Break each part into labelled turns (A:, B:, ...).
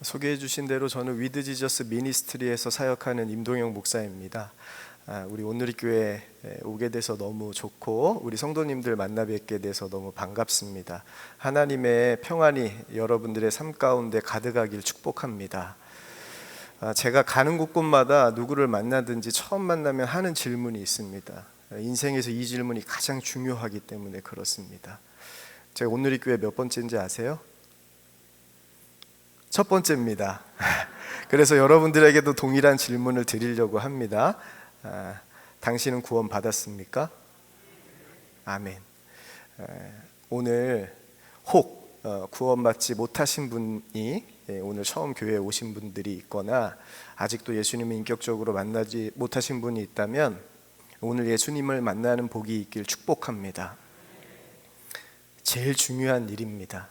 A: 소개해 주신 대로 저는 위드 지저스 미니스트리에서 사역하는 임동영 목사입니다. 우리 온누리교회 오게 돼서 너무 좋고 우리 성도님들 만나 뵙게 돼서 너무 반갑습니다. 하나님의 평안이 여러분들의 삶 가운데 가득하길 축복합니다. 제가 가는 곳곳마다 누구를 만나든지 처음 만나면 하는 질문이 있습니다. 인생에서 이 질문이 가장 중요하기 때문에 그렇습니다. 제가 온누리교회 몇 번째인지 아세요? 첫 번째입니다. 그래서 여러분들에게도 동일한 질문을 드리려고 합니다. 당신은 구원 받았습니까? 아멘. 오늘 혹 구원받지 못하신 분이 오늘 처음 교회에 오신 분들이 있거나 아직도 예수님을 인격적으로 만나지 못하신 분이 있다면 오늘 예수님을 만나는 복이 있길 축복합니다. 제일 중요한 일입니다.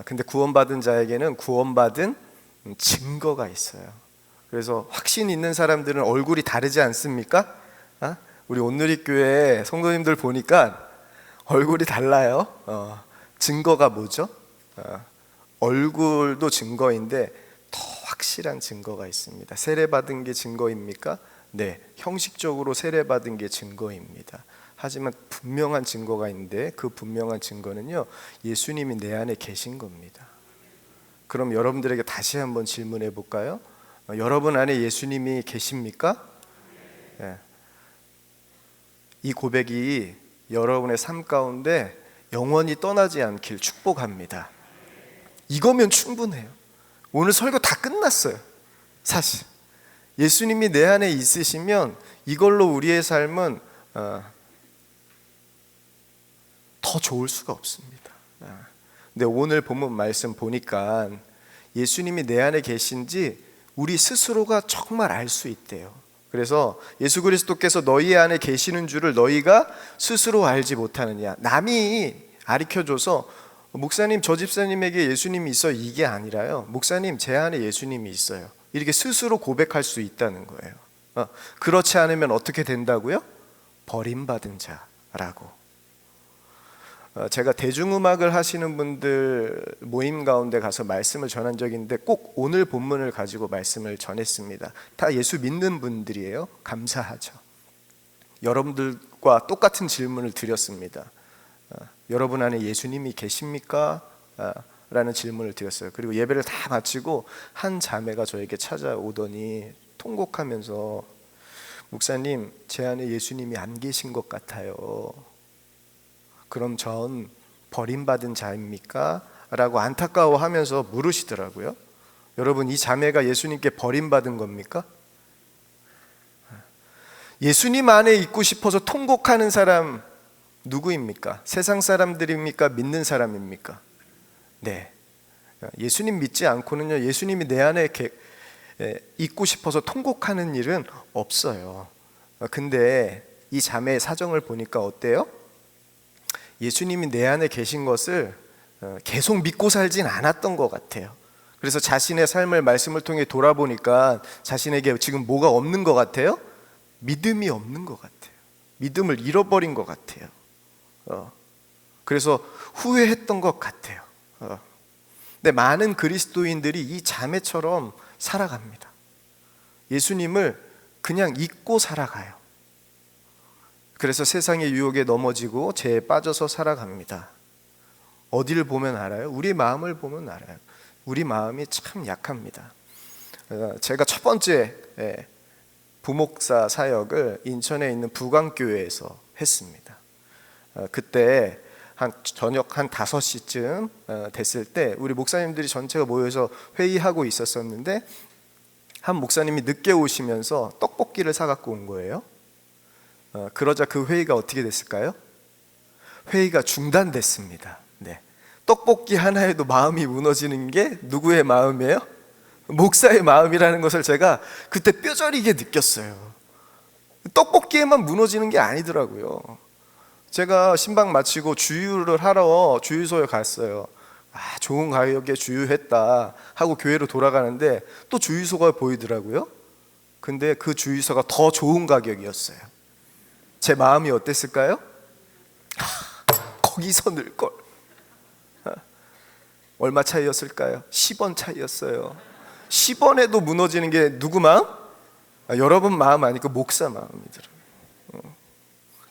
A: 근데 구원받은 자에게는 구원받은 증거가 있어요. 그래서 확신 있는 사람들은 얼굴이 다르지 않습니까? 우리 온누리교회 성도님들 보니까 얼굴이 달라요. 증거가 뭐죠? 얼굴도 증거인데 더 확실한 증거가 있습니다. 세례받은 게 증거입니까? 네, 형식적으로 세례받은 게 증거입니다. 하지만 분명한 증거가 있는데 그 분명한 증거는요, 예수님이 내 안에 계신 겁니다. 그럼 여러분들에게 다시 한번 질문해 볼까요? 여러분 안에 예수님이 계십니까? 네. 이 고백이 여러분의 삶 가운데 영원히 떠나지 않길 축복합니다. 이거면 충분해요. 오늘 설교 다 끝났어요. 사실 예수님이 내 안에 있으시면 이걸로 우리의 삶은 더 좋을 수가 없습니다. 근데 오늘 본문 말씀 보니까 예수님이 내 안에 계신지 우리 스스로가 정말 알 수 있대요. 그래서 예수 그리스도께서 너희 안에 계시는 줄을 너희가 스스로 알지 못하느냐. 남이 가르쳐줘서 목사님 저 집사님에게 예수님이 있어요 이게 아니라요, 목사님 제 안에 예수님이 있어요 이렇게 스스로 고백할 수 있다는 거예요. 그렇지 않으면 어떻게 된다고요? 버림받은 자라고. 제가 대중음악을 하시는 분들 모임 가운데 가서 말씀을 전한 적이 있는데 꼭 오늘 본문을 가지고 말씀을 전했습니다. 다 예수 믿는 분들이에요. 감사하죠. 여러분들과 똑같은 질문을 드렸습니다. 여러분 안에 예수님이 계십니까? 라는 질문을 드렸어요. 그리고 예배를 다 마치고 한 자매가 저에게 찾아오더니 통곡하면서 목사님 제 안에 예수님이 안 계신 것 같아요. 그럼 전 버림받은 자입니까? 라고 안타까워하면서 물으시더라고요. 여러분 이 자매가 예수님께 버림받은 겁니까? 예수님 안에 있고 싶어서 통곡하는 사람 누구입니까? 세상 사람들입니까? 믿는 사람입니까? 네, 예수님 믿지 않고는요, 예수님이 내 안에 있고 싶어서 통곡하는 일은 없어요. 근데 이 자매의 사정을 보니까 어때요? 예수님이 내 안에 계신 것을 계속 믿고 살진 않았던 것 같아요. 그래서 자신의 삶을 말씀을 통해 돌아보니까 자신에게 지금 뭐가 없는 것 같아요? 믿음이 없는 것 같아요. 믿음을 잃어버린 것 같아요. 그래서 후회했던 것 같아요. 근데 많은 그리스도인들이 이 자매처럼 살아갑니다. 예수님을 그냥 잊고 살아가요. 그래서 세상의 유혹에 넘어지고 죄에 빠져서 살아갑니다. 어디를 보면 알아요? 우리 마음을 보면 알아요. 우리 마음이 참 약합니다. 제가 첫 번째 부목사 사역을 인천에 있는 부광교회에서 했습니다. 그때 저녁 한 5시쯤 됐을 때 우리 목사님들이 전체가 모여서 회의하고 있었었는데 한 목사님이 늦게 오시면서 떡볶이를 사갖고 온 거예요. 그러자 그 회의가 어떻게 됐을까요? 회의가 중단됐습니다. 네. 떡볶이 하나에도 마음이 무너지는 게 누구의 마음이에요? 목사의 마음이라는 것을 제가 그때 뼈저리게 느꼈어요. 떡볶이에만 무너지는 게 아니더라고요. 제가 신방 마치고 주유를 하러 주유소에 갔어요. 좋은 가격에 주유했다 하고 교회로 돌아가는데 또 주유소가 보이더라고요. 근데 그 주유소가 더 좋은 가격이었어요. 제 마음이 어땠을까요? 거기서 넣을 걸. 얼마 차이였을까요? 10원 차이였어요. 10원에도 무너지는 게 누구 마음? 여러분 마음 아니고 목사 마음이더라고요.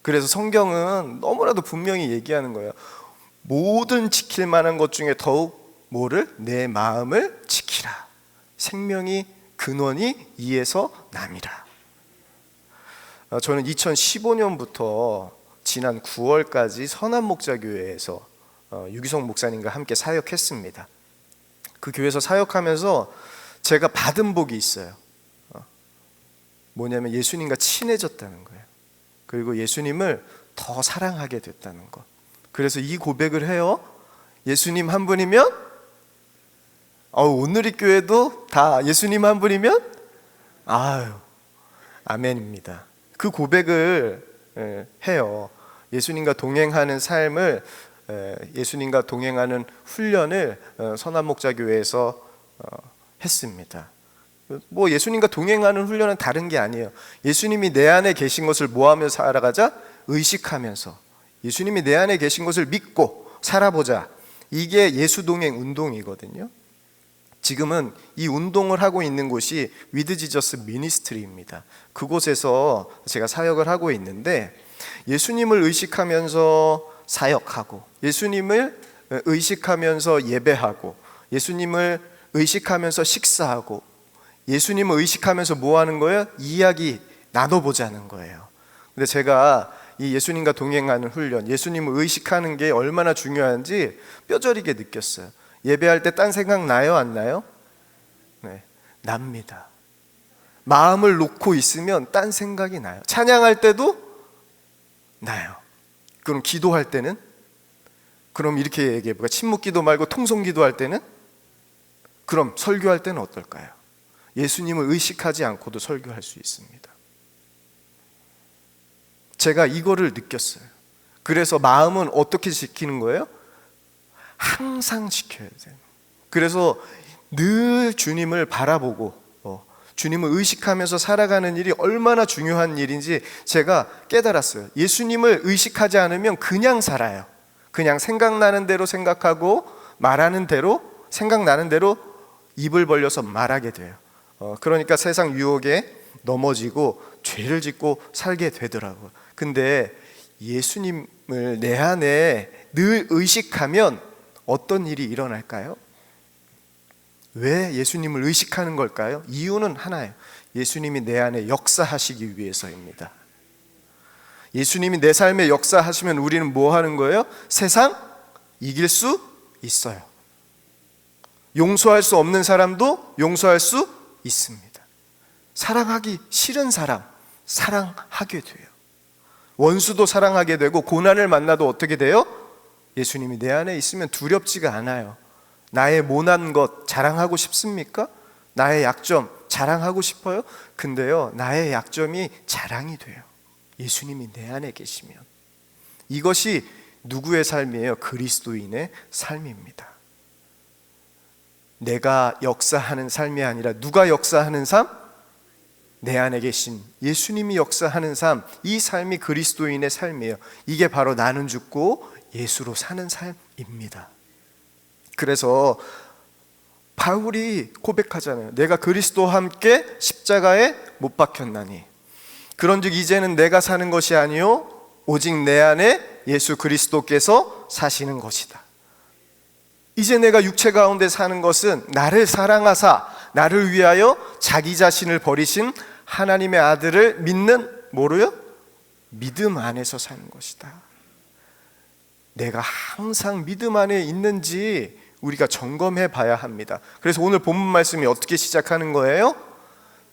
A: 그래서 성경은 너무나도 분명히 얘기하는 거예요. 모든 지킬 만한 것 중에 더욱 뭐를? 내 마음을 지키라. 생명이 근원이 이에서 남이라. 저는 2015년부터 지난 9월까지 선한목자교회에서 유기성 목사님과 함께 사역했습니다. 그 교회에서 사역하면서 제가 받은 복이 있어요. 뭐냐면 예수님과 친해졌다는 거예요. 그리고 예수님을 더 사랑하게 됐다는 것. 그래서 이 고백을 해요. 예수님 한 분이면 오늘의 교회도 다 예수님 한 분이면 아멘입니다. 그 고백을 해요. 예수님과 동행하는 삶을, 예수님과 동행하는 훈련을 선한목자교회에서 했습니다. 뭐 예수님과 동행하는 훈련은 다른 게 아니에요. 예수님이 내 안에 계신 것을 뭐 하며 살아가자? 의식하면서 예수님이 내 안에 계신 것을 믿고 살아보자. 이게 예수 동행 운동이거든요. 지금은 이 운동을 하고 있는 곳이 위드 지저스 미니스트리입니다. 그곳에서 제가 사역을 하고 있는데, 예수님을 의식하면서 사역하고, 예수님을 의식하면서 예배하고, 예수님을 의식하면서 식사하고, 예수님을 의식하면서 뭐 하는 거예요? 이야기 나눠보자는 거예요. 근데 제가 이 예수님과 동행하는 훈련, 예수님을 의식하는 게 얼마나 중요한지 뼈저리게 느꼈어요. 예배할 때 딴 생각 나요? 안 나요? 네, 납니다. 마음을 놓고 있으면 딴 생각이 나요. 찬양할 때도 나요. 그럼 기도할 때는? 그럼 이렇게 얘기해볼까? 침묵 기도 말고 통성 기도할 때는? 그럼 설교할 때는 어떨까요? 예수님을 의식하지 않고도 설교할 수 있습니다. 제가 이거를 느꼈어요. 그래서 마음은 어떻게 지키는 거예요? 항상 지켜야 돼요. 그래서 늘 주님을 바라보고 주님을 의식하면서 살아가는 일이 얼마나 중요한 일인지 제가 깨달았어요. 예수님을 의식하지 않으면 그냥 살아요. 그냥 생각나는 대로 생각하고 말하는 대로, 생각나는 대로 입을 벌려서 말하게 돼요. 그러니까 세상 유혹에 넘어지고 죄를 짓고 살게 되더라고요. 근데 예수님을 내 안에 늘 의식하면 어떤 일이 일어날까요? 왜 예수님을 의식하는 걸까요? 이유는 하나예요. 예수님이 내 안에 역사하시기 위해서입니다. 예수님이 내 삶에 역사하시면 우리는 뭐 하는 거예요? 세상 이길 수 있어요. 용서할 수 없는 사람도 용서할 수 있습니다. 사랑하기 싫은 사람 사랑하게 돼요. 원수도 사랑하게 되고, 고난을 만나도 어떻게 돼요? 예수님이 내 안에 있으면 두렵지가 않아요. 나의 모난 것 자랑하고 싶습니까? 나의 약점 자랑하고 싶어요? 근데요, 나의 약점이 자랑이 돼요. 예수님이 내 안에 계시면. 이것이 누구의 삶이에요? 그리스도인의 삶입니다. 내가 역사하는 삶이 아니라 누가 역사하는 삶? 내 안에 계신 예수님이 역사하는 삶. 이 삶이 그리스도인의 삶이에요. 이게 바로 나는 죽고 예수로 사는 삶입니다. 그래서 바울이 고백하잖아요. 내가 그리스도와 함께 십자가에 못 박혔나니 그런즉 이제는 내가 사는 것이 아니요 오직 내 안에 예수 그리스도께서 사시는 것이다. 이제 내가 육체 가운데 사는 것은 나를 사랑하사 나를 위하여 자기 자신을 버리신 하나님의 아들을 믿는 뭐로요? 믿음 안에서 사는 것이다. 내가 항상 믿음 안에 있는지 우리가 점검해 봐야 합니다. 그래서 오늘 본문 말씀이 어떻게 시작하는 거예요?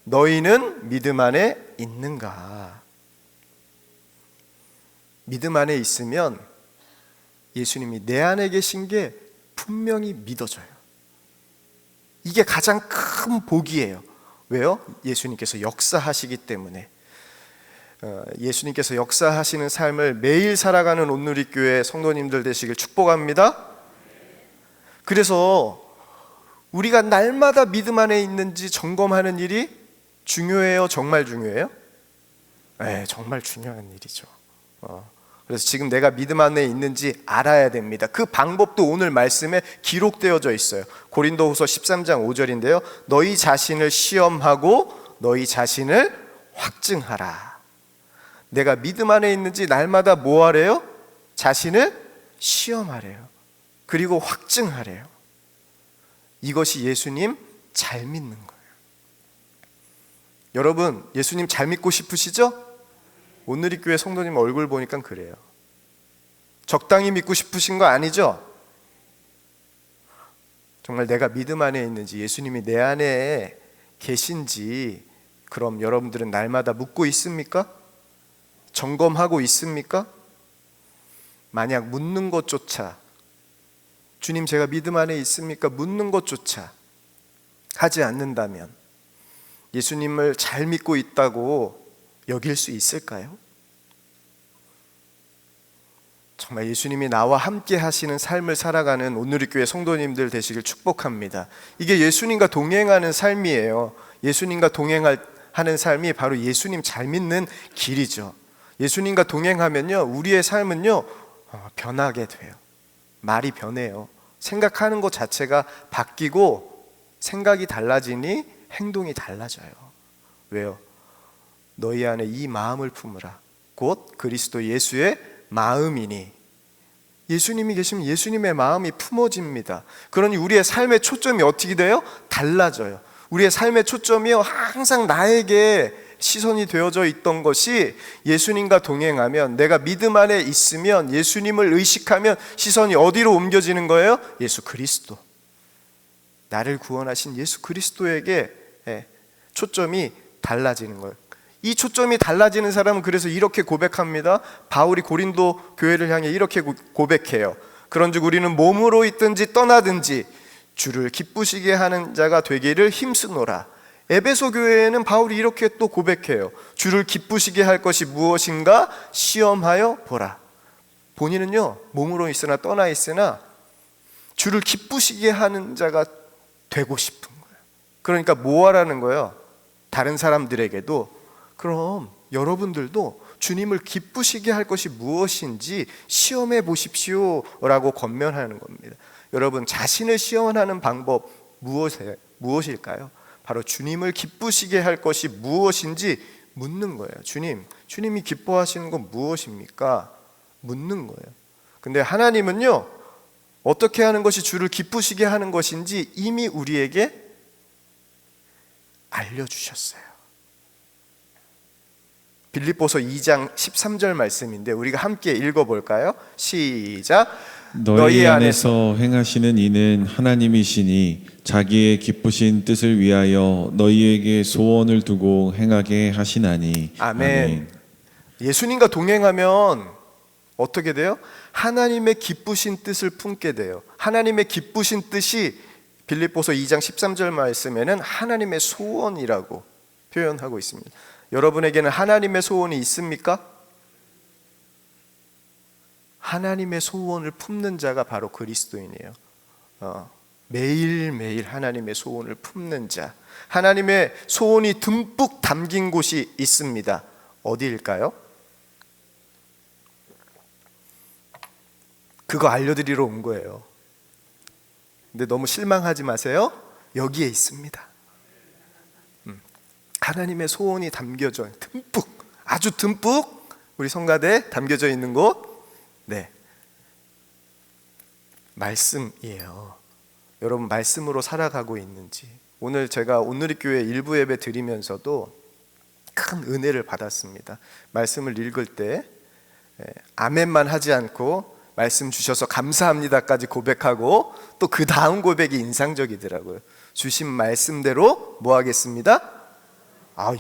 A: 너희는 믿음 안에 있는가? 믿음 안에 있으면 예수님이 내 안에 계신 게 분명히 믿어져요. 이게 가장 큰 복이에요. 왜요? 예수님께서 역사하시기 때문에. 예수님께서 역사하시는 삶을 매일 살아가는 온누리교회 성도님들 되시길 축복합니다. 그래서 우리가 날마다 믿음 안에 있는지 점검하는 일이 중요해요? 정말 중요해요? 네, 정말 중요한 일이죠. 그래서 지금 내가 믿음 안에 있는지 알아야 됩니다. 그 방법도 오늘 말씀에 기록되어져 있어요. 고린도후서 13장 5절인데요. 너희 자신을 시험하고 너희 자신을 확증하라. 내가 믿음 안에 있는지 날마다 뭐 하래요? 자신을 시험하래요. 그리고 확증하래요. 이것이 예수님 잘 믿는 거예요. 여러분, 예수님 잘 믿고 싶으시죠? 오늘이 교회 성도님 얼굴 보니까 그래요. 적당히 믿고 싶으신 거 아니죠? 정말 내가 믿음 안에 있는지, 예수님이 내 안에 계신지, 그럼 여러분들은 날마다 묻고 있습니까? 점검하고 있습니까? 만약 묻는 것조차, 주님 제가 믿음 안에 있습니까? 묻는 것조차 하지 않는다면 예수님을 잘 믿고 있다고 여길 수 있을까요? 정말 예수님이 나와 함께 하시는 삶을 살아가는 오늘의 교회 성도님들 되시길 축복합니다. 이게 예수님과 동행하는 삶이에요. 예수님과 동행하는 삶이 바로 예수님 잘 믿는 길이죠. 예수님과 동행하면요, 우리의 삶은요 변하게 돼요. 말이 변해요. 생각하는 것 자체가 바뀌고 생각이 달라지니 행동이 달라져요. 왜요? 너희 안에 이 마음을 품으라. 곧 그리스도 예수의 마음이니. 예수님이 계시면 예수님의 마음이 품어집니다. 그러니 우리의 삶의 초점이 어떻게 돼요? 달라져요. 우리의 삶의 초점이요 항상 나에게 시선이 되어져 있던 것이 예수님과 동행하면, 내가 믿음 안에 있으면, 예수님을 의식하면 시선이 어디로 옮겨지는 거예요? 예수 그리스도, 나를 구원하신 예수 그리스도에게 초점이 달라지는 거예요. 이 초점이 달라지는 사람은 그래서 이렇게 고백합니다. 바울이 고린도 교회를 향해 이렇게 고백해요. 그런즉 우리는 몸으로 있든지 떠나든지 주를 기쁘시게 하는 자가 되기를 힘쓰노라. 에베소 교회에는 바울이 이렇게 또 고백해요. 주를 기쁘시게 할 것이 무엇인가 시험하여 보라. 본인은요 몸으로 있으나 떠나 있으나 주를 기쁘시게 하는 자가 되고 싶은 거예요. 그러니까 뭐 하라는 거예요? 다른 사람들에게도 그럼 여러분들도 주님을 기쁘시게 할 것이 무엇인지 시험해 보십시오 라고 권면하는 겁니다. 여러분, 자신을 시험하는 방법 무엇일까요? 바로 주님을 기쁘시게 할 것이 무엇인지 묻는 거예요. 주님이 기뻐하시는 건 무엇입니까? 묻는 거예요. 근데 하나님은요 어떻게 하는 것이 주를 기쁘시게 하는 것인지 이미 우리에게 알려주셨어요. 빌립보서 2장 13절 말씀인데 우리가 함께 읽어볼까요? 시작.
B: 너희 안에서 행하시는 이는 하나님이시니 자기의 기쁘신 뜻을 위하여 너희에게 소원을 두고 행하게 하시나니.
A: 아멘. 예수님과 동행하면 어떻게 돼요? 하나님의 기쁘신 뜻을 품게 돼요. 하나님의 기쁘신 뜻이 빌립보서 2장 13절 말씀에는 하나님의 소원이라고 표현하고 있습니다. 여러분에게는 하나님의 소원이 있습니까? 하나님의 소원을 품는 자가 바로 그리스도인이에요. 매일매일 하나님의 소원을 품는 자, 하나님의 소원이 듬뿍 담긴 곳이 있습니다. 어디일까요? 그거 알려드리러 온 거예요. 근데 너무 실망하지 마세요. 여기에 있습니다. 하나님의 소원이 담겨져 듬뿍, 아주 듬뿍 우리 성가대에 담겨져 있는 곳, 말씀이에요. 여러분, 말씀으로 살아가고 있는지. 오늘 제가 오늘의 교회 일부 예배 드리면서도 큰 은혜를 받았습니다. 말씀을 읽을 때 아멘만 하지 않고 말씀 주셔서 감사합니다까지 고백하고 또 그 다음 고백이 인상적이더라고요. 주신 말씀대로 뭐 하겠습니다?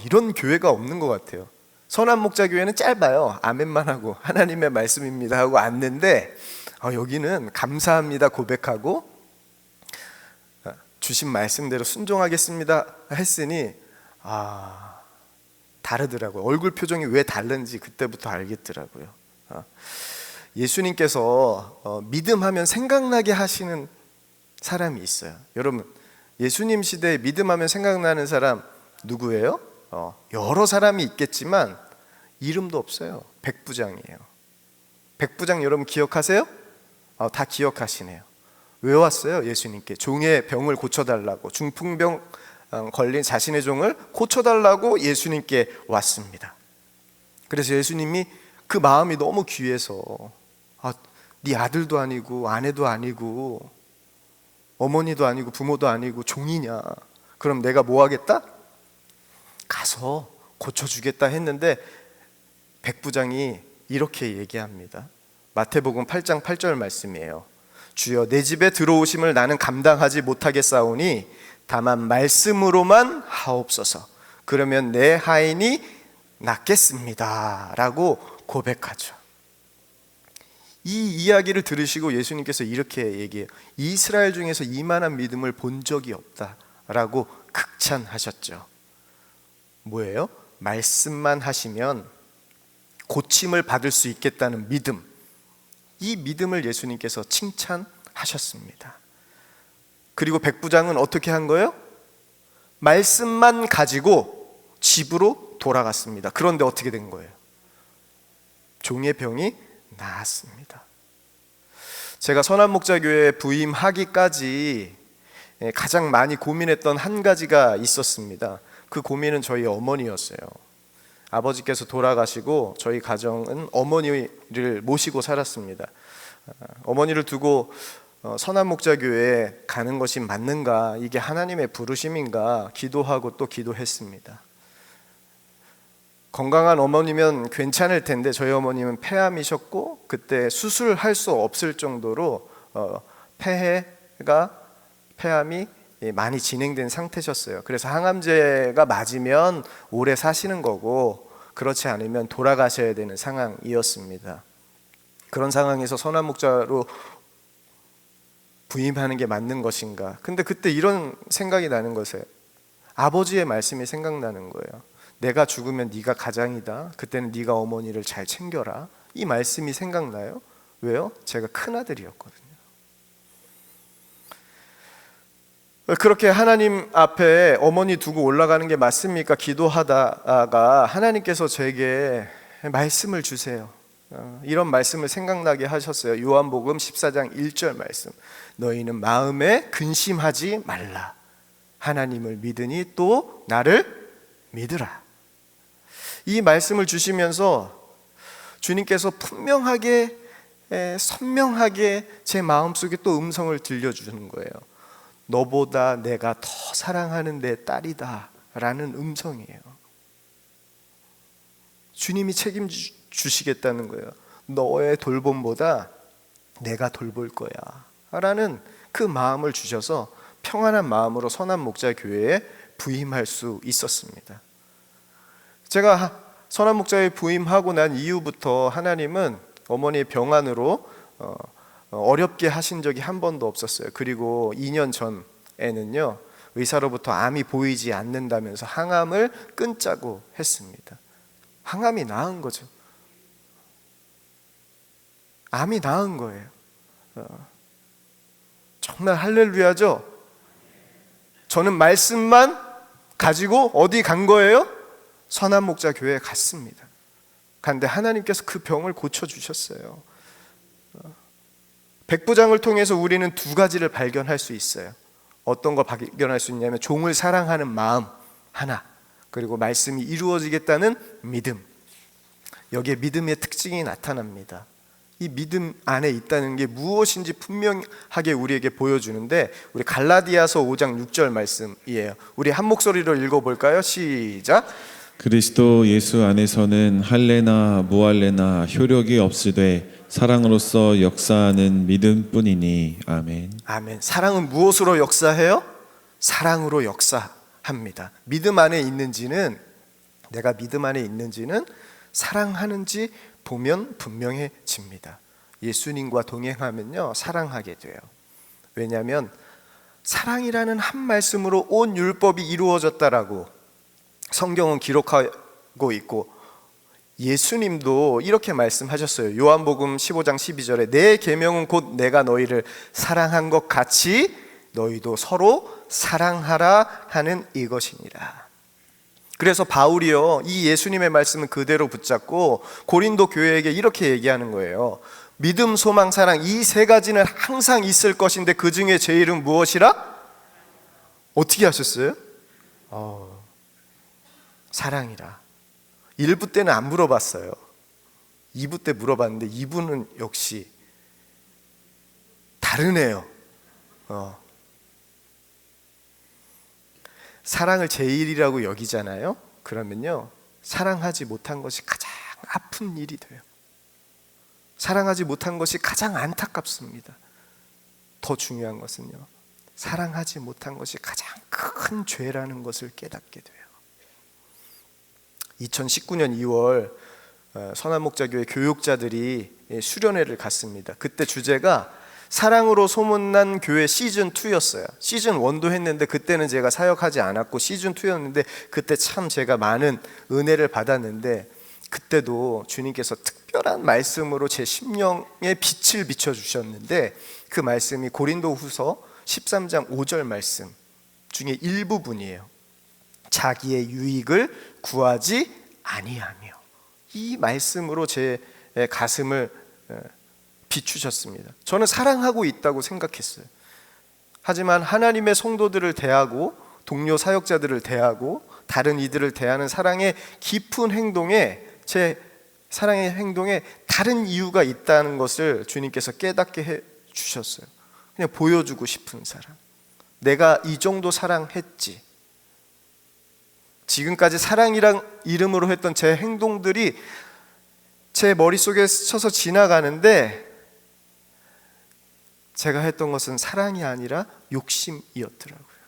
A: 이런 교회가 없는 것 같아요. 선한 목자 교회는 짧아요. 아멘만 하고 하나님의 말씀입니다 하고 앉는데 여기는 감사합니다 고백하고 주신 말씀대로 순종하겠습니다 했으니 다르더라고요. 얼굴 표정이 왜 다른지 그때부터 알겠더라고요. 예수님께서 믿음하면 생각나게 하시는 사람이 있어요. 여러분, 예수님 시대에 믿음하면 생각나는 사람 누구예요? 여러 사람이 있겠지만 이름도 없어요. 백부장이에요. 백부장 여러분 기억하세요? 다 기억하시네요. 왜 왔어요? 예수님께 종의 병을 고쳐달라고, 중풍병 걸린 자신의 종을 고쳐달라고 예수님께 왔습니다. 그래서 예수님이 그 마음이 너무 귀해서 네 아들도 아니고 아내도 아니고 어머니도 아니고 부모도 아니고 종이냐? 그럼 내가 뭐 하겠다? 가서 고쳐주겠다 했는데 백부장이 이렇게 얘기합니다. 마태복음 8장 8절 말씀이에요. 주여 내 집에 들어오심을 나는 감당하지 못하겠사오니 다만 말씀으로만 하옵소서. 그러면 내 하인이 낫겠습니다 라고 고백하죠. 이 이야기를 들으시고 예수님께서 이렇게 얘기해요. 이스라엘 중에서 이만한 믿음을 본 적이 없다라고 극찬하셨죠. 뭐예요? 말씀만 하시면 고침을 받을 수 있겠다는 믿음, 이 믿음을 예수님께서 칭찬하셨습니다. 그리고 백부장은 어떻게 한 거예요? 말씀만 가지고 집으로 돌아갔습니다. 그런데 어떻게 된 거예요? 종의 병이 나았습니다. 제가 선한목자교회 부임하기까지 가장 많이 고민했던 한 가지가 있었습니다. 그 고민은 저희 어머니였어요. 아버지께서 돌아가시고 저희 가정은 어머니를 모시고 살았습니다. 어머니를 두고 선한목자교회에 가는 것이 맞는가, 이게 하나님의 부르심인가 기도하고 또 기도했습니다. 건강한 어머니면 괜찮을 텐데 저희 어머님은 폐암이셨고 그때 수술할 수 없을 정도로 폐암이 많이 진행된 상태셨어요. 그래서 항암제가 맞으면 오래 사시는 거고 그렇지 않으면 돌아가셔야 되는 상황이었습니다. 그런 상황에서 선한목자로 부임하는 게 맞는 것인가? 근데 그때 이런 생각이 나는 것이에요. 아버지의 말씀이 생각나는 거예요. 내가 죽으면 네가 가장이다. 그때는 네가 어머니를 잘 챙겨라. 이 말씀이 생각나요. 왜요? 제가 큰아들이었거든요. 그렇게 하나님 앞에 어머니 두고 올라가는 게 맞습니까? 기도하다가 하나님께서 제게 말씀을 주세요. 이런 말씀을 생각나게 하셨어요. 요한복음 14장 1절 말씀. 너희는 마음에 근심하지 말라. 하나님을 믿으니 또 나를 믿으라. 이 말씀을 주시면서 주님께서 분명하게 선명하게 제 마음속에 또 음성을 들려주는 거예요. 너보다 내가 더 사랑하는 내 딸이다 라는 음성이에요. 주님이 책임주시겠다는 거예요. 너의 돌봄보다 내가 돌볼 거야 라는 그 마음을 주셔서 평안한 마음으로 선한목자교회에 부임할 수 있었습니다. 제가 선한목자에 부임하고 난 이후부터 하나님은 어머니의 병환으로 어렵게 하신 적이 한 번도 없었어요. 그리고 2년 전에는요, 의사로부터 암이 보이지 않는다면서 항암을 끊자고 했습니다. 항암이 나은 거죠. 암이 나은 거예요. 정말 할렐루야죠. 저는 말씀만 가지고 어디 간 거예요? 선한목자교회에 갔습니다. 갔는데 하나님께서 그 병을 고쳐주셨어요. 백부장을 통해서 우리는 두 가지를 발견할 수 있어요. 어떤 걸 발견할 수 있냐면 종을 사랑하는 마음 하나, 그리고 말씀이 이루어지겠다는 믿음. 여기에 믿음의 특징이 나타납니다. 이 믿음 안에 있다는 게 무엇인지 분명하게 우리에게 보여주는데, 우리 갈라디아서 5장 6절 말씀이에요. 우리 한 목소리로 읽어볼까요? 시작.
B: 그리스도 예수 안에서는 할례나 무할례나 효력이 없으되 사랑으로서 역사하는 믿음뿐이니. 아멘.
A: 아멘. 사랑은 무엇으로 역사해요? 사랑으로 역사합니다. 믿음 안에 있는지는, 내가 믿음 안에 있는지는 사랑하는지 보면 분명해집니다. 예수님과 동행하면요, 사랑하게 돼요. 왜냐하면 사랑이라는 한 말씀으로 온 율법이 이루어졌다라고 성경은 기록하고 있고, 예수님도 이렇게 말씀하셨어요. 요한복음 15장 12절에 내 계명은 곧 내가 너희를 사랑한 것 같이 너희도 서로 사랑하라 하는 이것이니라. 그래서 바울이요, 이 예수님의 말씀은 그대로 붙잡고 고린도 교회에게 이렇게 얘기하는 거예요. 믿음, 소망, 사랑, 이 세 가지는 항상 있을 것인데 그 중에 제일은 무엇이라? 어떻게 하셨어요? 사랑이라. 1부 때는 안 물어봤어요. 2부 때 물어봤는데 2부는 역시 다르네요. 사랑을 제일이라고 여기잖아요. 그러면요, 사랑하지 못한 것이 가장 아픈 일이 돼요. 사랑하지 못한 것이 가장 안타깝습니다. 더 중요한 것은요, 사랑하지 못한 것이 가장 큰 죄라는 것을 깨닫게 돼요. 2019년 2월 선한목자교회 교육자들이 수련회를 갔습니다. 그때 주제가 사랑으로 소문난 교회 시즌2였어요. 시즌1도 했는데 그때는 제가 사역하지 않았고 시즌2였는데 그때 참 제가 많은 은혜를 받았는데, 그때도 주님께서 특별한 말씀으로 제 심령에 빛을 비춰주셨는데, 그 말씀이 고린도후서 13장 5절 말씀 중에 일부분이에요. 자기의 유익을 구하지 아니하며. 이 말씀으로 제 가슴을 비추셨습니다. 저는 사랑하고 있다고 생각했어요. 하지만 하나님의 성도들을 대하고 동료 사역자들을 대하고 다른 이들을 대하는 사랑의 깊은 행동에, 제 사랑의 행동에 다른 이유가 있다는 것을 주님께서 깨닫게 해 주셨어요. 그냥 보여주고 싶은 사랑. 내가 이 정도 사랑했지. 지금까지 사랑이란 이름으로 했던 제 행동들이 제 머릿속에 스쳐서 지나가는데 제가 했던 것은 사랑이 아니라 욕심이었더라고요.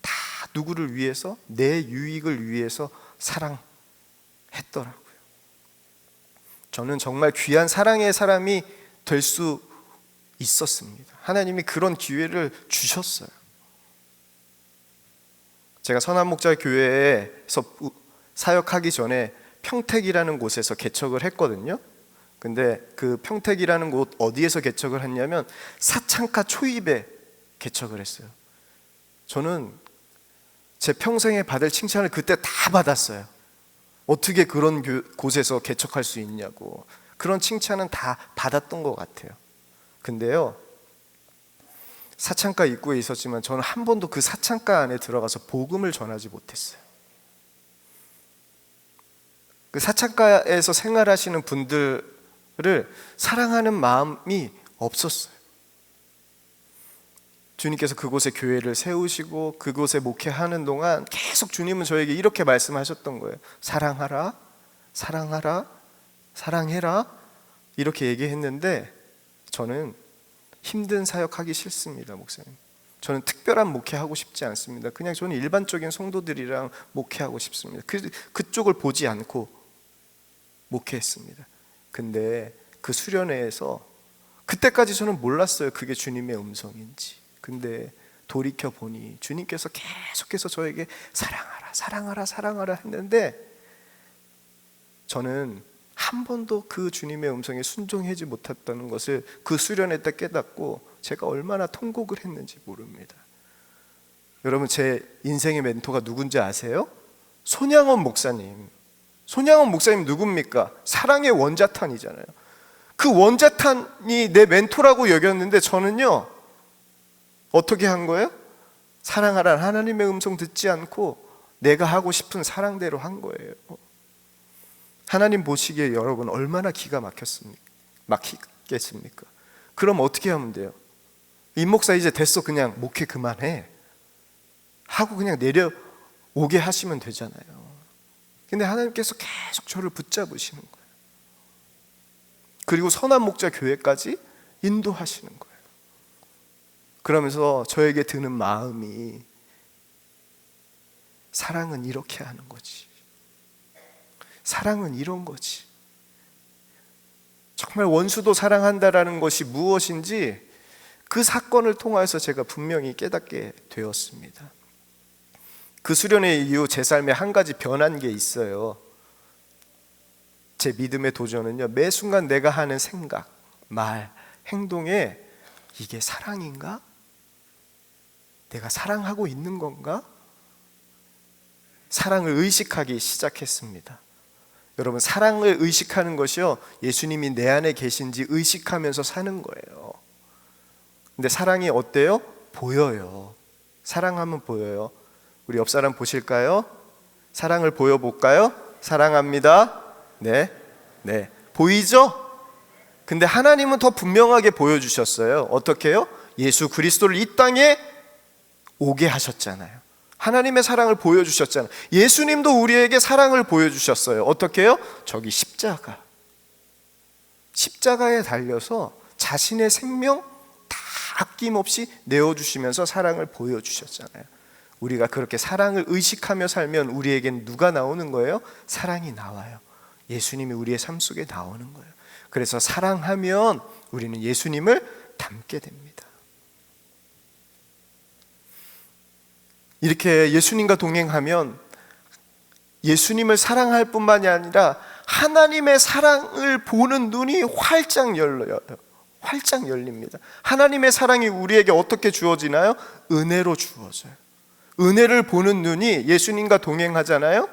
A: 다 누구를 위해서? 내 유익을 위해서 사랑했더라고요. 저는 정말 귀한 사랑의 사람이 될 수 있었습니다. 하나님이 그런 기회를 주셨어요. 제가 선한목자교회에서 사역하기 전에 평택이라는 곳에서 개척을 했거든요. 근데 그 평택이라는 곳 어디에서 개척을 했냐면 사창가 초입에 개척을 했어요. 저는 제 평생에 받을 칭찬을 그때 다 받았어요. 어떻게 그런 곳에서 개척할 수 있냐고. 그런 칭찬은 다 받았던 것 같아요. 근데요, 사창가 입구에 있었지만 저는 한 번도 그 사창가 안에 들어가서 복음을 전하지 못했어요. 그 사창가에서 생활하시는 분들을 사랑하는 마음이 없었어요. 주님께서 그곳에 교회를 세우시고 그곳에 목회하는 동안 계속 주님은 저에게 이렇게 말씀하셨던 거예요. 사랑하라, 사랑하라, 사랑해라, 이렇게 얘기했는데 저는 힘든 사역하기 싫습니다, 목사님. 저는 특별한 목회하고 싶지 않습니다. 그냥 저는 일반적인 성도들이랑 목회하고 싶습니다. 그쪽을 보지 않고 목회했습니다. 근데 그 수련회에서 그때까지 저는 몰랐어요, 그게 주님의 음성인지. 근데 돌이켜 보니 주님께서 계속해서 저에게 사랑하라, 사랑하라, 사랑하라 했는데 저는 한 번도 그 주님의 음성에 순종하지 못했다는 것을 그 수련회 때 깨닫고 제가 얼마나 통곡을 했는지 모릅니다. 여러분, 제 인생의 멘토가 누군지 아세요? 손양원 목사님. 손양원 목사님 누굽니까? 사랑의 원자탄이잖아요. 그 원자탄이 내 멘토라고 여겼는데 저는요, 어떻게 한 거예요? 사랑하라는 하나님의 음성 듣지 않고 내가 하고 싶은 사랑대로 한 거예요. 하나님 보시기에 여러분 얼마나 기가 막히겠습니까? 그럼 어떻게 하면 돼요? 임 목사 이제 됐어, 그냥 목회 그만해 하고 그냥 내려오게 하시면 되잖아요. 근데 하나님께서 계속 저를 붙잡으시는 거예요. 그리고 선한목자 교회까지 인도하시는 거예요. 그러면서 저에게 드는 마음이, 사랑은 이렇게 하는 거지, 사랑은 이런 거지. 정말 원수도 사랑한다라는 것이 무엇인지 그 사건을 통해서 제가 분명히 깨닫게 되었습니다. 그 수련회 이후 제 삶에 한 가지 변한 게 있어요. 제 믿음의 도전은요, 매 순간 내가 하는 생각, 말, 행동에 이게 사랑인가? 내가 사랑하고 있는 건가? 사랑을 의식하기 시작했습니다. 여러분, 사랑을 의식하는 것이요, 예수님이 내 안에 계신지 의식하면서 사는 거예요. 근데 사랑이 어때요? 보여요. 사랑하면 보여요. 우리 옆 사람 보실까요? 사랑을 보여볼까요? 사랑합니다. 네, 네, 보이죠? 근데 하나님은 더 분명하게 보여주셨어요. 어떻게 해요? 예수 그리스도를 이 땅에 오게 하셨잖아요. 하나님의 사랑을 보여주셨잖아요. 예수님도 우리에게 사랑을 보여주셨어요. 어떻게 해요? 저기 십자가에 달려서 자신의 생명 다 아낌없이 내어주시면서 사랑을 보여주셨잖아요. 우리가 그렇게 사랑을 의식하며 살면 우리에겐 누가 나오는 거예요? 사랑이 나와요. 예수님이 우리의 삶 속에 나오는 거예요. 그래서 사랑하면 우리는 예수님을 닮게 됩니다. 이렇게 예수님과 동행하면 예수님을 사랑할 뿐만이 아니라 하나님의 사랑을 보는 눈이 활짝 열려요. 활짝 열립니다. 하나님의 사랑이 우리에게 어떻게 주어지나요? 은혜로 주어져요. 은혜를 보는 눈이, 예수님과 동행하잖아요.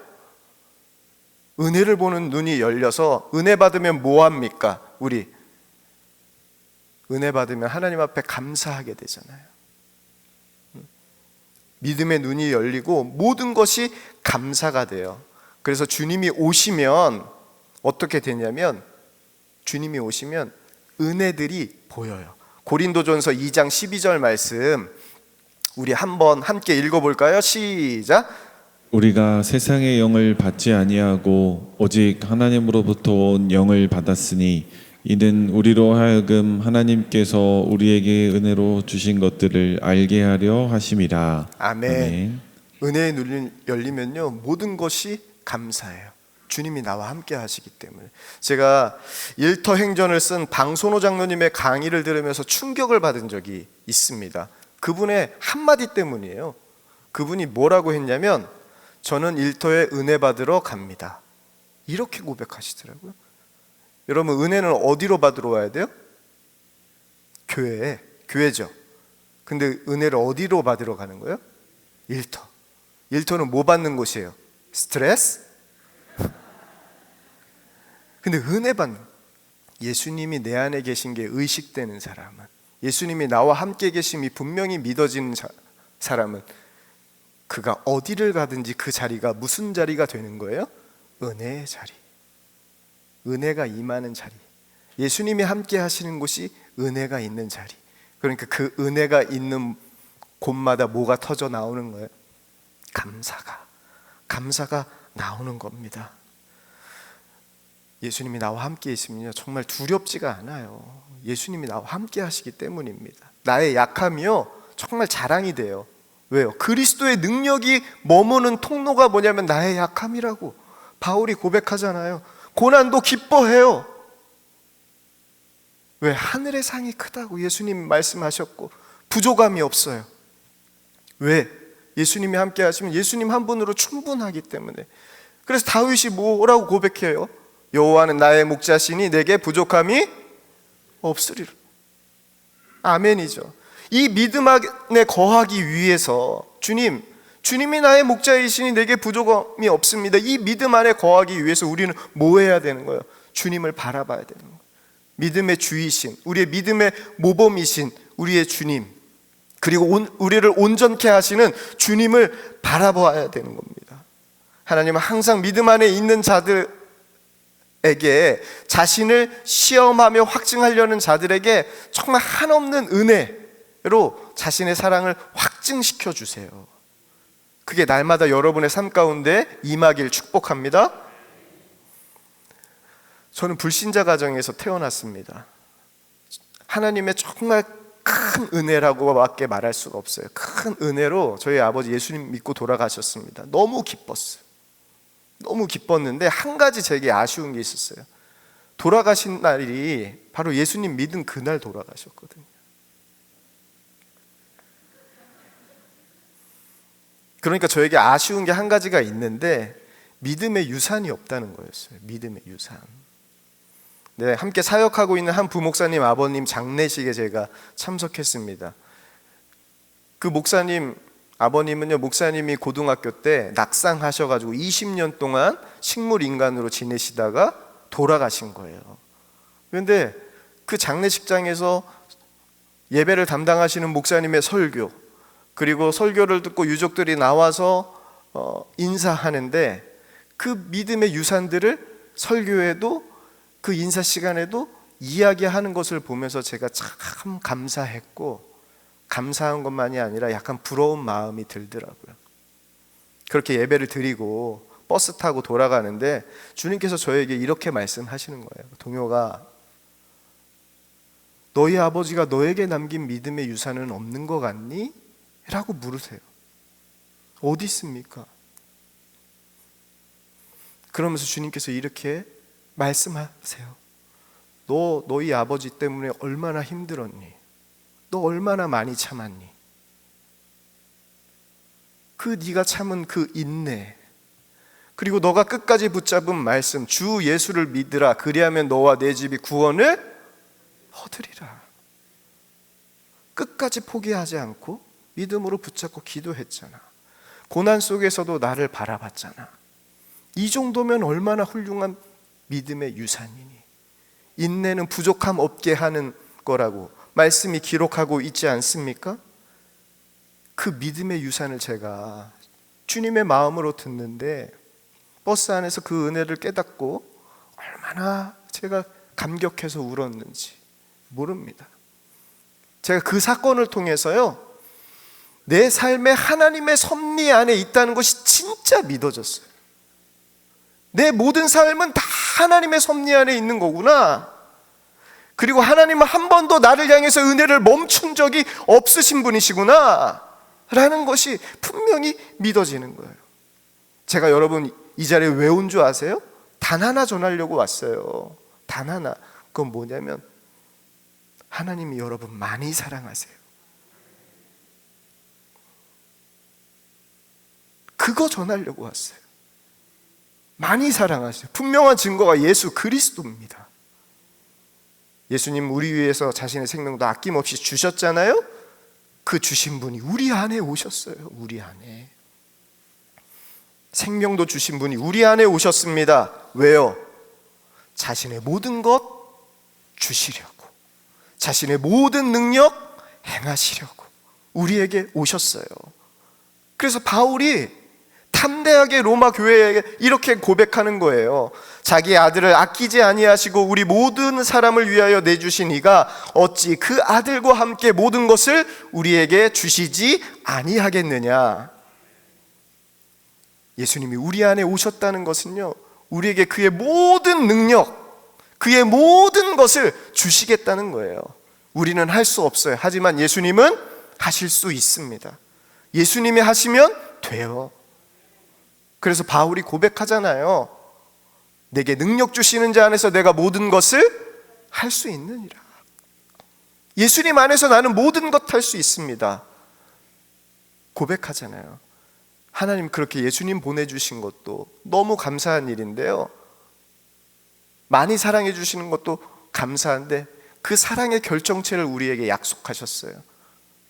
A: 은혜를 보는 눈이 열려서 은혜 받으면 뭐 합니까? 우리 은혜 받으면 하나님 앞에 감사하게 되잖아요. 믿음의 눈이 열리고 모든 것이 감사가 돼요. 그래서 주님이 오시면 어떻게 되냐면, 주님이 오시면 은혜들이 보여요. 고린도전서 2장 12절 말씀 우리 한번 함께 읽어볼까요? 시작.
B: 우리가 세상의 영을 받지 아니하고 오직 하나님으로부터 온 영을 받았으니 이는 우리로 하여금 하나님께서 우리에게 은혜로 주신 것들을 알게 하려 하심이라.
A: 아멘.
B: 아멘.
A: 은혜의 눈이 열리면요, 모든 것이 감사해요. 주님이 나와 함께 하시기 때문에. 제가 일터 행전을 쓴 방손호 장로님의 강의를 들으면서 충격을 받은 적이 있습니다. 그분의 한마디 때문이에요. 그분이 뭐라고 했냐면, 저는 일터에 은혜 받으러 갑니다, 이렇게 고백하시더라고요. 여러분, 은혜는 어디로 받으러 와야 돼요? 교회죠. 근데 은혜를 어디로 받으러 가는 거예요? 일터. 일터는 뭐 받는 곳이에요? 스트레스? 근데 은혜 받는, 예수님이 내 안에 계신 게 의식되는 사람은, 예수님이 나와 함께 계심이 분명히 믿어지는 사람은 그가 어디를 가든지 그 자리가 무슨 자리가 되는 거예요? 은혜의 자리, 은혜가 임하는 자리. 예수님이 함께 하시는 곳이 은혜가 있는 자리. 그러니까 그 은혜가 있는 곳마다 뭐가 터져 나오는 거예요? 감사가 나오는 겁니다. 예수님이 나와 함께 있으면요, 정말 두렵지가 않아요. 예수님이 나와 함께 하시기 때문입니다. 나의 약함이요, 정말 자랑이 돼요. 왜요? 그리스도의 능력이 머무는 통로가 뭐냐면 나의 약함이라고 바울이 고백하잖아요. 고난도 기뻐해요. 왜? 하늘의 상이 크다고 예수님 말씀하셨고 부족함이 없어요. 왜? 예수님이 함께 하시면 예수님 한 분으로 충분하기 때문에. 그래서 다윗이 뭐라고 고백해요? 여호와는 나의 목자시니 내게 부족함이 없으리라. 아멘이죠. 이 믿음 안에 거하기 위해서 주님이 나의 목자이시니 내게 부족함이 없습니다, 이 믿음 안에 거하기 위해서 우리는 뭐 해야 되는 거예요? 주님을 바라봐야 되는 거예요. 믿음의 주이신, 우리의 믿음의 모범이신 우리의 주님, 그리고 우리를 온전케 하시는 주님을 바라봐야 되는 겁니다. 하나님은 항상 믿음 안에 있는 자들에게, 자신을 시험하며 확증하려는 자들에게 정말 한없는 은혜로 자신의 사랑을 확증시켜 주세요. 그게 날마다 여러분의 삶 가운데 임하길 축복합니다. 저는 불신자 가정에서 태어났습니다. 하나님의 정말 큰 은혜라고밖에 말할 수가 없어요. 큰 은혜로 저희 아버지 예수님 믿고 돌아가셨습니다. 너무 기뻤어요. 너무 기뻤는데 한 가지 제게 아쉬운 게 있었어요. 돌아가신 날이 바로 예수님 믿은 그날 돌아가셨거든요. 그러니까 저에게 아쉬운 게 한 가지가 있는데, 믿음의 유산이 없다는 거였어요. 믿음의 유산. 네, 함께 사역하고 있는 한 부목사님 아버님 장례식에 제가 참석했습니다. 그 목사님 아버님은요, 목사님이 고등학교 때 낙상하셔가지고 20년 동안 식물 인간으로 지내시다가 돌아가신 거예요. 그런데 그 장례식장에서 예배를 담당하시는 목사님의 설교, 그리고 설교를 듣고 유족들이 나와서 인사하는데 그 믿음의 유산들을 설교에도 그 인사 시간에도 이야기하는 것을 보면서 제가 참 감사했고, 감사한 것만이 아니라 약간 부러운 마음이 들더라고요. 그렇게 예배를 드리고 버스 타고 돌아가는데 주님께서 저에게 이렇게 말씀하시는 거예요. 동효가, 너희 아버지가 너에게 남긴 믿음의 유산은 없는 것 같니? 라고 물으세요. 어디 있습니까? 그러면서 주님께서 이렇게 말씀하세요. 너희 아버지 때문에 얼마나 힘들었니? 너 얼마나 많이 참았니? 그 네가 참은 그 인내, 그리고 너가 끝까지 붙잡은 말씀, 주 예수를 믿으라, 그리하면 너와 내 집이 구원을 얻으리라. 끝까지 포기하지 않고 믿음으로 붙잡고 기도했잖아. 고난 속에서도 나를 바라봤잖아. 이 정도면 얼마나 훌륭한 믿음의 유산이니. 인내는 부족함 없게 하는 거라고 말씀이 기록하고 있지 않습니까? 그 믿음의 유산을 제가 주님의 마음으로 듣는데 버스 안에서 그 은혜를 깨닫고 얼마나 제가 감격해서 울었는지 모릅니다. 제가 그 사건을 통해서요, 내 삶에 하나님의 섭리 안에 있다는 것이 진짜 믿어졌어요. 내 모든 삶은 다 하나님의 섭리 안에 있는 거구나. 그리고 하나님은 한 번도 나를 향해서 은혜를 멈춘 적이 없으신 분이시구나 라는 것이 분명히 믿어지는 거예요. 제가 여러분 이 자리에 왜 온 줄 아세요? 단 하나 전하려고 왔어요. 단 하나. 그건 뭐냐면 하나님이 여러분 많이 사랑하세요. 그거 전하려고 왔어요. 많이 사랑하세요. 분명한 증거가 예수 그리스도입니다. 예수님 우리 위해서 자신의 생명도 아낌없이 주셨잖아요. 그 주신 분이 우리 안에 오셨어요. 우리 안에 생명도 주신 분이 우리 안에 오셨습니다. 왜요? 자신의 모든 것 주시려고, 자신의 모든 능력 행하시려고 우리에게 오셨어요. 그래서 바울이 담대하게 로마 교회에 이렇게 고백하는 거예요. 자기 아들을 아끼지 아니하시고 우리 모든 사람을 위하여 내주신 이가 어찌 그 아들과 함께 모든 것을 우리에게 주시지 아니하겠느냐. 예수님이 우리 안에 오셨다는 것은요, 우리에게 그의 모든 능력, 그의 모든 것을 주시겠다는 거예요. 우리는 할 수 없어요. 하지만 예수님은 하실 수 있습니다. 예수님이 하시면 돼요. 그래서 바울이 고백하잖아요. 내게 능력 주시는 자 안에서 내가 모든 것을 할 수 있느니라. 예수님 안에서 나는 모든 것 할 수 있습니다. 고백하잖아요. 하나님 그렇게 예수님 보내주신 것도 너무 감사한 일인데요, 많이 사랑해 주시는 것도 감사한데 그 사랑의 결정체를 우리에게 약속하셨어요.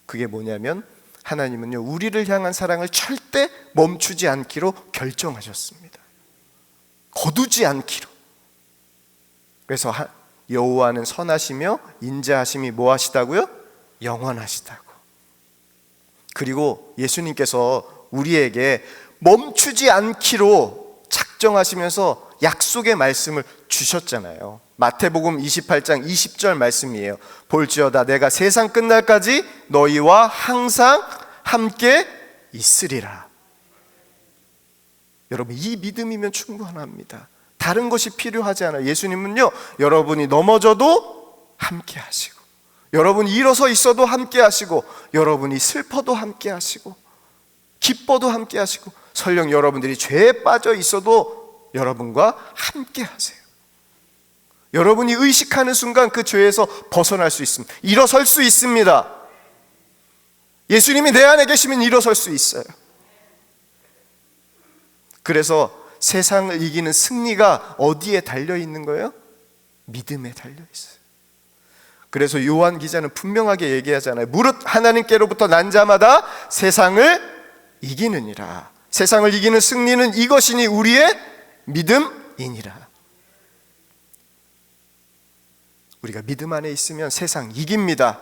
A: 그게 뭐냐면 하나님은요, 우리를 향한 사랑을 절대 멈추지 않기로 결정하셨습니다. 거두지 않기로. 그래서 여호와는 선하시며 인자하심이 뭐 하시다고요? 영원하시다고. 그리고 예수님께서 우리에게 멈추지 않기로 작정하시면서 약속의 말씀을 주셨잖아요. 마태복음 28장 20절 말씀이에요. 볼지어다 내가 세상 끝날까지 너희와 항상 함께 있으리라. 여러분 이 믿음이면 충분합니다. 다른 것이 필요하지 않아요. 예수님은요, 여러분이 넘어져도 함께 하시고, 여러분이 일어서 있어도 함께 하시고, 여러분이 슬퍼도 함께 하시고, 기뻐도 함께 하시고, 설령 여러분들이 죄에 빠져 있어도 여러분과 함께 하세요. 여러분이 의식하는 순간 그 죄에서 벗어날 수 있습니다. 일어설 수 있습니다. 예수님이 내 안에 계시면 일어설 수 있어요. 그래서 세상을 이기는 승리가 어디에 달려 있는 거예요? 믿음에 달려 있어요. 그래서 요한 기자는 분명하게 얘기하잖아요. 무릇 하나님께로부터 난 자마다 세상을 이기느니라. 세상을 이기는 승리는 이것이니 우리의 믿음이니라. 우리가 믿음 안에 있으면 세상 이깁니다.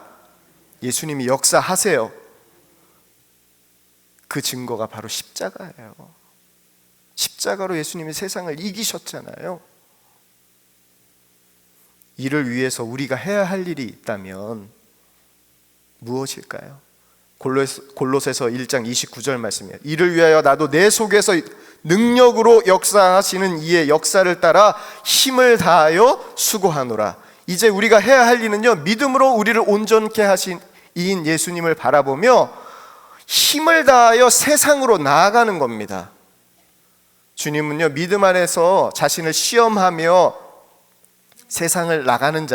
A: 예수님이 역사하세요. 그 증거가 바로 십자가예요. 십자가로 예수님이 세상을 이기셨잖아요. 이를 위해서 우리가 해야 할 일이 있다면 무엇일까요? 골로새서 1장 29절 말씀이에요. 이를 위하여 나도 내 속에서 능력으로 역사하시는 이의 역사를 따라 힘을 다하여 수고하노라. 이제 우리가 해야 할 일은요, 믿음으로 우리를 온전케 하신 이인 예수님을 바라보며 힘을 다하여 세상으로 나아가는 겁니다. 주님은요, 믿음 안에서 자신을 시험하며 세상으로 나가는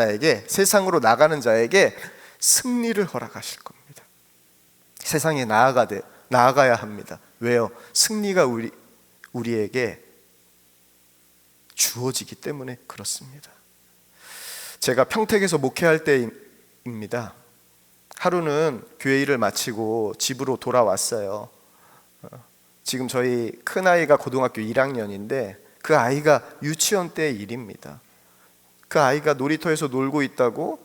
A: 자에게 승리를 허락하실 겁니다. 세상에 나아가야 합니다. 왜요? 승리가 우리에게 주어지기 때문에 그렇습니다. 제가 평택에서 목회할 때입니다. 하루는 교회 일을 마치고 집으로 돌아왔어요. 지금 저희 큰아이가 고등학교 1학년인데 그 아이가 유치원 때의 일입니다. 그 아이가 놀이터에서 놀고 있다고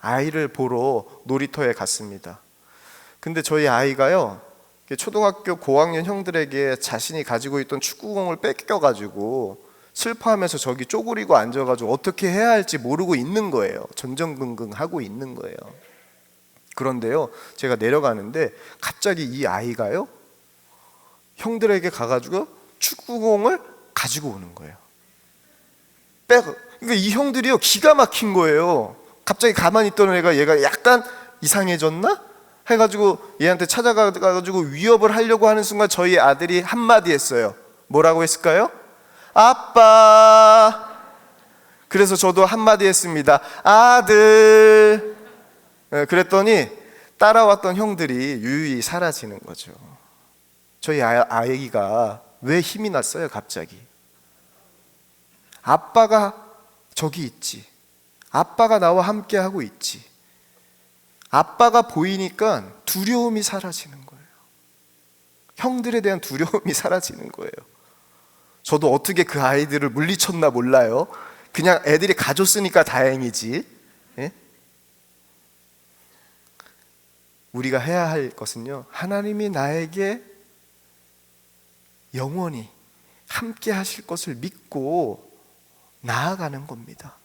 A: 아이를 보러 놀이터에 갔습니다. 근데 저희 아이가요, 초등학교 고학년 형들에게 자신이 가지고 있던 축구공을 뺏겨가지고 슬퍼하면서 저기 쪼그리고 앉아가지고 어떻게 해야 할지 모르고 있는 거예요. 전전긍긍하고 있는 거예요. 그런데요, 제가 내려가는데 갑자기 이 아이가요, 형들에게 가가지고 축구공을 가지고 오는 거예요. 그러니까 이 형들이요, 기가 막힌 거예요. 갑자기 가만히 있던 애가 얘가 약간 이상해졌나? 해가지고 얘한테 찾아가가지고 위협을 하려고 하는 순간 저희 아들이 한마디 했어요. 뭐라고 했을까요? 아빠. 그래서 저도 한마디 했습니다. 아들. 그랬더니 따라왔던 형들이 유유히 사라지는 거죠. 저희 아이가 왜 힘이 났어요? 갑자기 아빠가 저기 있지, 아빠가 나와 함께 하고 있지, 아빠가 보이니까 두려움이 사라지는 거예요. 형들에 대한 두려움이 사라지는 거예요. 저도 어떻게 그 아이들을 물리쳤나 몰라요. 그냥 애들이 가졌으니까 다행이지. 예? 우리가 해야 할 것은요, 하나님이 나에게 영원히 함께 하실 것을 믿고 나아가는 겁니다.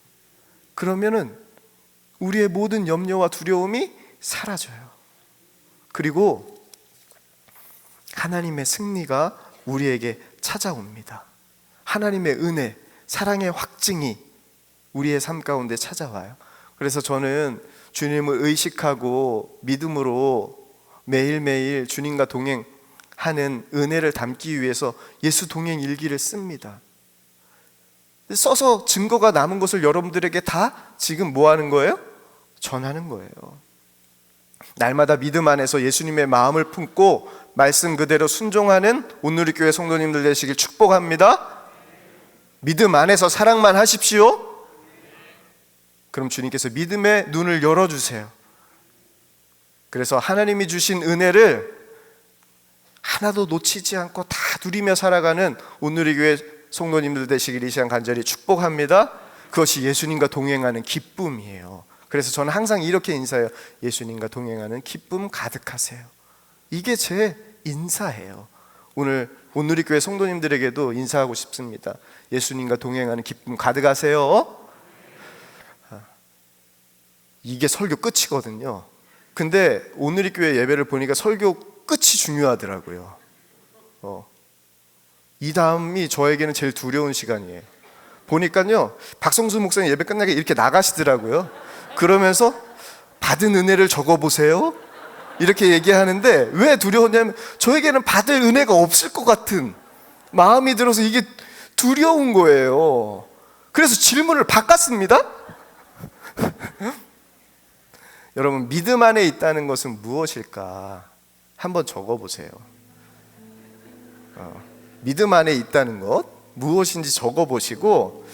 A: 그러면은 우리의 모든 염려와 두려움이 사라져요. 그리고 하나님의 승리가 우리에게 찾아옵니다. 하나님의 은혜, 사랑의 확증이 우리의 삶 가운데 찾아와요. 그래서 저는 주님을 의식하고 믿음으로 매일매일 주님과 동행하는 은혜를 담기 위해서 예수 동행 일기를 씁니다. 써서 증거가 남은 것을 여러분들에게 다 지금 뭐 하는 거예요? 전하는 거예요. 날마다 믿음 안에서 예수님의 마음을 품고 말씀 그대로 순종하는 온누리교회 성도님들 되시길 축복합니다. 믿음 안에서 사랑만 하십시오. 그럼 주님께서 믿음의 눈을 열어주세요. 그래서 하나님이 주신 은혜를 하나도 놓치지 않고 다 누리며 살아가는 온누리교회 성도님들 되시길 이 시간 간절히 축복합니다. 그것이 예수님과 동행하는 기쁨이에요. 그래서 저는 항상 이렇게 인사해요. 예수님과 동행하는 기쁨 가득하세요. 이게 제 인사예요. 오늘 온누리교회 성도님들에게도 인사하고 싶습니다. 예수님과 동행하는 기쁨 가득하세요. 이게 설교 끝이거든요. 근데 온누리교회 예배를 보니까 설교 끝이 중요하더라고요. 이 다음이 저에게는 제일 두려운 시간이에요. 보니까요, 박성수 목사님 예배 끝나게 이렇게 나가시더라고요. 그러면서 받은 은혜를 적어보세요 이렇게 얘기하는데, 왜 두려웠냐면 저에게는 받을 은혜가 없을 것 같은 마음이 들어서 이게 두려운 거예요. 그래서 질문을 바꿨습니다. 여러분, 믿음 안에 있다는 것은 무엇일까? 한번 적어보세요. 믿음 안에 있다는 것 무엇인지 적어보시고,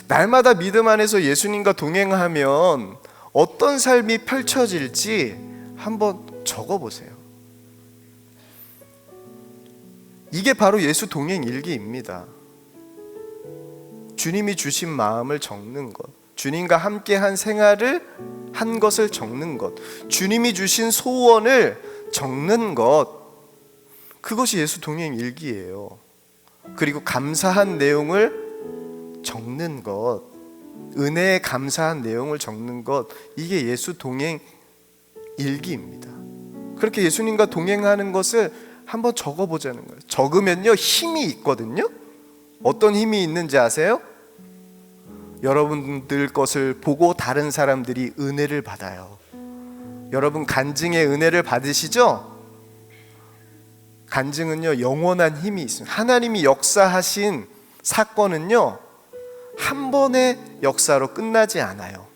A: 날마다 믿음 안에서 예수님과 동행하면 어떤 삶이 펼쳐질지 한번 적어보세요. 이게 바로 예수 동행 일기입니다. 주님이 주신 마음을 적는 것, 주님과 함께 한 생활을 한 것을 적는 것, 주님이 주신 소원을 적는 것, 그것이 예수 동행 일기예요. 그리고 감사한 내용을 적는 것, 은혜에 감사한 내용을 적는 것, 이게 예수 동행 일기입니다. 그렇게 예수님과 동행하는 것을 한번 적어보자는 거예요. 적으면요 힘이 있거든요. 어떤 힘이 있는지 아세요? 여러분들 것을 보고 다른 사람들이 은혜를 받아요. 여러분 간증의 은혜를 받으시죠? 간증은요 영원한 힘이 있습니다. 하나님이 역사하신 사건은요 한 번의 역사로 끝나지 않아요.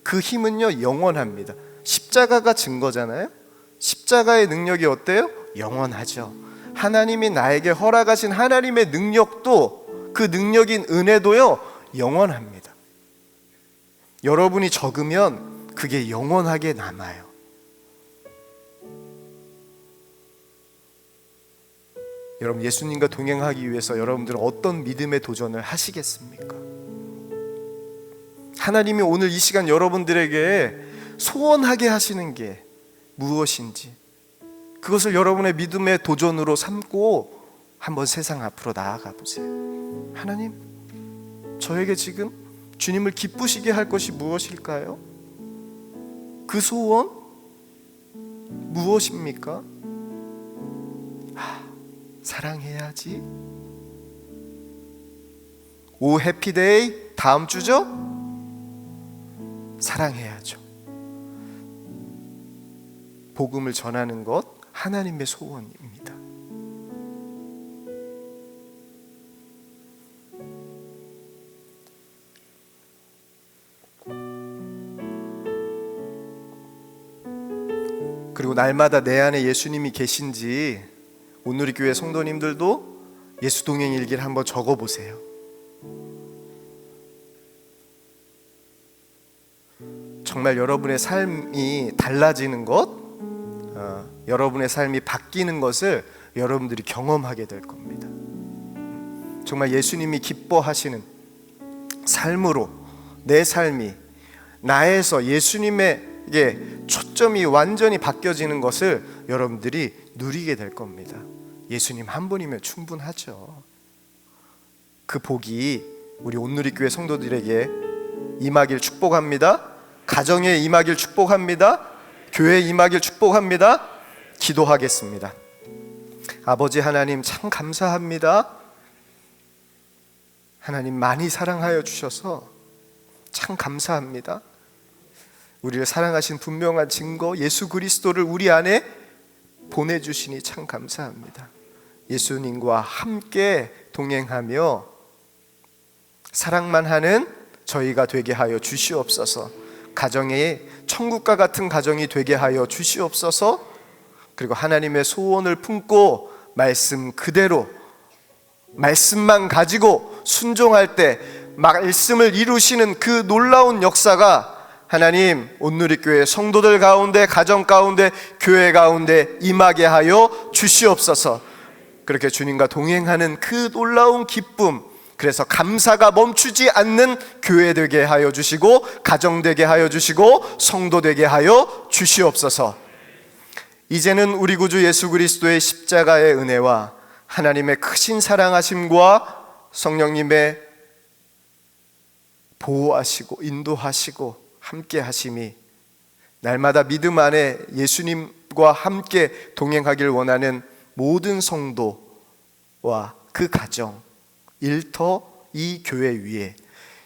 A: 그 힘은요 영원합니다. 십자가가 증거잖아요. 십자가의 능력이 어때요? 영원하죠. 하나님이 나에게 허락하신 하나님의 능력도, 그 능력인 은혜도요 영원합니다. 여러분이 적으면 그게 영원하게 남아요. 여러분, 예수님과 동행하기 위해서 여러분들은 어떤 믿음의 도전을 하시겠습니까? 하나님이 오늘 이 시간 여러분들에게 소원하게 하시는 게 무엇인지, 그것을 여러분의 믿음의 도전으로 삼고 한번 세상 앞으로 나아가 보세요. 하나님, 저에게 지금 주님을 기쁘시게 할 것이 무엇일까요? 그 소원 무엇입니까? 사랑해야지. 오 해피데이, 다음 주죠? 사랑해야죠. 복음을 전하는 것, 하나님의 소원입니다. 그리고 날마다 내 안에 예수님이 계신지 온누리 교회 성도님들도 예수 동행 일기를 한번 적어보세요. 정말 여러분의 삶이 달라지는 것, 여러분의 삶이 바뀌는 것을 여러분들이 경험하게 될 겁니다. 정말 예수님이 기뻐하시는 삶으로 내 삶이 나에서 예수님에게 초점이 완전히 바뀌어지는 것을 여러분들이 누리게 될 겁니다. 예수님 한 분이면 충분하죠. 그 복이 우리 온누리 교회 성도들에게 임하길 축복합니다. 가정에 임하길 축복합니다. 교회에 임하길 축복합니다. 기도하겠습니다. 아버지 하나님, 참 감사합니다. 하나님 많이 사랑하여 주셔서 참 감사합니다. 우리를 사랑하신 분명한 증거 예수 그리스도를 우리 안에 보내주시니 참 감사합니다. 예수님과 함께 동행하며 사랑만 하는 저희가 되게 하여 주시옵소서. 가정에 천국과 같은 가정이 되게 하여 주시옵소서. 그리고 하나님의 소원을 품고 말씀 그대로, 말씀만 가지고 순종할 때 말씀을 이루시는 그 놀라운 역사가 하나님 온누리교회 성도들 가운데, 가정 가운데, 교회 가운데 임하게 하여 주시옵소서. 그렇게 주님과 동행하는 그 놀라운 기쁨, 그래서 감사가 멈추지 않는 교회 되게 하여 주시고, 가정 되게 하여 주시고, 성도 되게 하여 주시옵소서. 이제는 우리 구주 예수 그리스도의 십자가의 은혜와 하나님의 크신 사랑하심과 성령님의 보호하시고 인도하시고 함께 하심이 날마다 믿음 안에 예수님과 함께 동행하길 원하는 모든 성도와 그 가정, 일터 이 교회 위에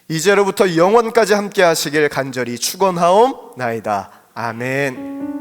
A: 이제로부터 영원까지 함께 하시길 간절히 축원하옵나이다. 아멘.